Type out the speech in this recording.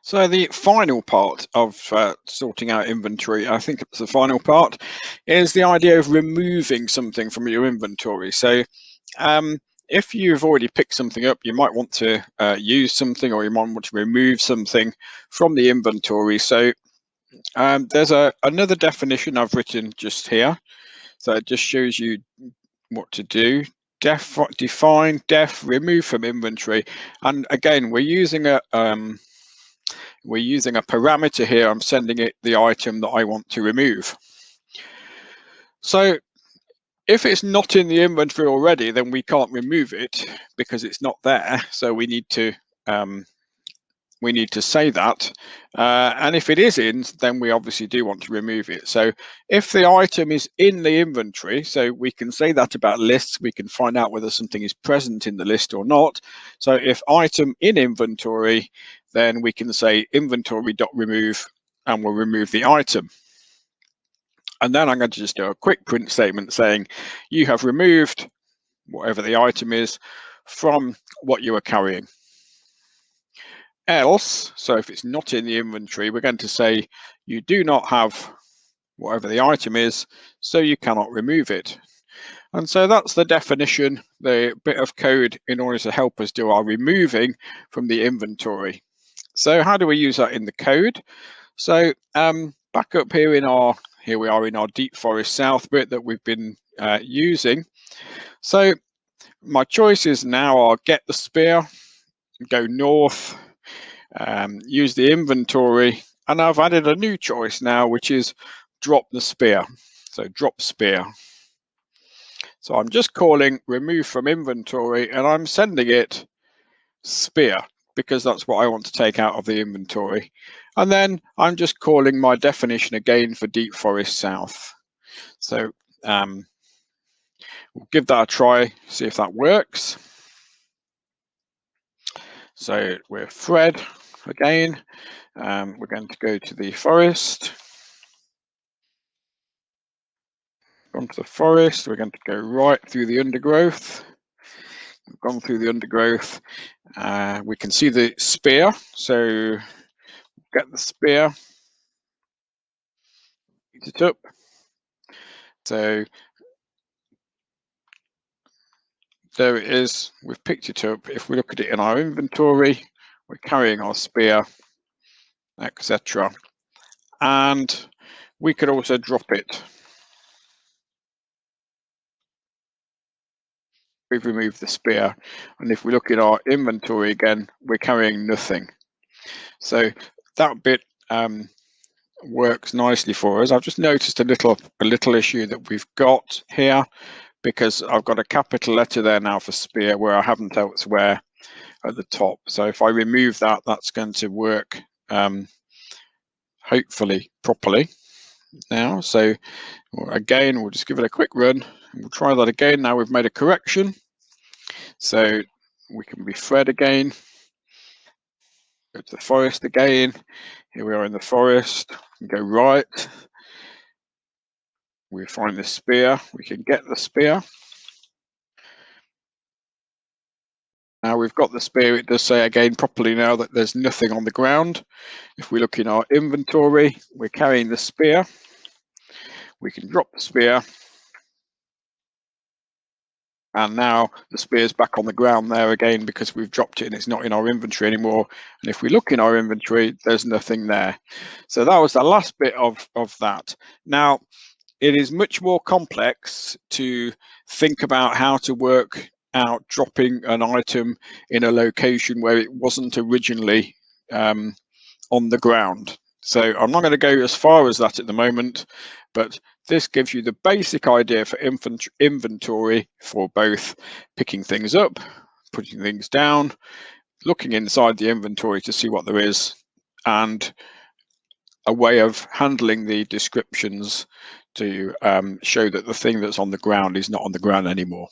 So the final part of sorting out inventory, I think it's the final part, is the idea of removing something from your inventory. So um, if you've already picked something up, you might want to use something, or you might want to remove something from the inventory. So there's another definition I've written just here. So it just shows you what to do. Define, remove from inventory. And again, we're using a parameter here. I'm sending it the item that I want to remove. So if it's not in the inventory already, then we can't remove it because it's not there. So we need to say that. And if it is in, then we obviously do want to remove it. So if the item is in the inventory, so we can say that about lists, we can find out whether something is present in the list or not. So if item in inventory, then we can say inventory.remove and we'll remove the item. And then I'm going to just do a quick print statement saying you have removed whatever the item is from what you are carrying. Else, so if it's not in the inventory, we're going to say you do not have whatever the item is, so you cannot remove it. And so that's the definition, the bit of code in order to help us do our removing from the inventory. So how do we use that in the code? So back up here here we are in our Deep Forest South bit that we've been using. So my choices now are get the spear, go north, use the inventory, and I've added a new choice now, which is drop the spear. So drop spear. So I'm just calling remove from inventory and I'm sending it spear because that's what I want to take out of the inventory. And then I'm just calling my definition again for Deep Forest South. So we'll give that a try, see if that works. So we're Fred again. We're going to go to the forest. Onto the forest, we're going to go right through the undergrowth. We've gone through the undergrowth. We can see the spear, so get the spear, pick it up. So there it is, we've picked it up. If we look at it in our inventory, we're carrying our spear, etc. And we could also drop it. We've removed the spear. And if we look at our inventory again, we're carrying nothing. So that bit works nicely for us. I've just noticed a little issue that we've got here because I've got a capital letter there now for spear where I haven't elsewhere at the top. So if I remove that, that's going to work hopefully properly now. So again, we'll just give it a quick run. We'll try that again. Now we've made a correction. So we can be Fred again. Go to the forest again. Here we are in the forest. Go right. We find the spear. We can get the spear. Now we've got the spear. It does say again properly now that there's nothing on the ground. If we look in our inventory, we're carrying the spear. We can drop the spear. And now the spear's back on the ground there again because we've dropped it and it's not in our inventory anymore. And if we look in our inventory, there's nothing there. So that was the last bit of that. Now, it is much more complex to think about how to work out dropping an item in a location where it wasn't originally on the ground. So I'm not going to go as far as that at the moment, but this gives you the basic idea for inventory for both picking things up, putting things down, looking inside the inventory to see what there is, and a way of handling the descriptions to show that the thing that's on the ground is not on the ground anymore.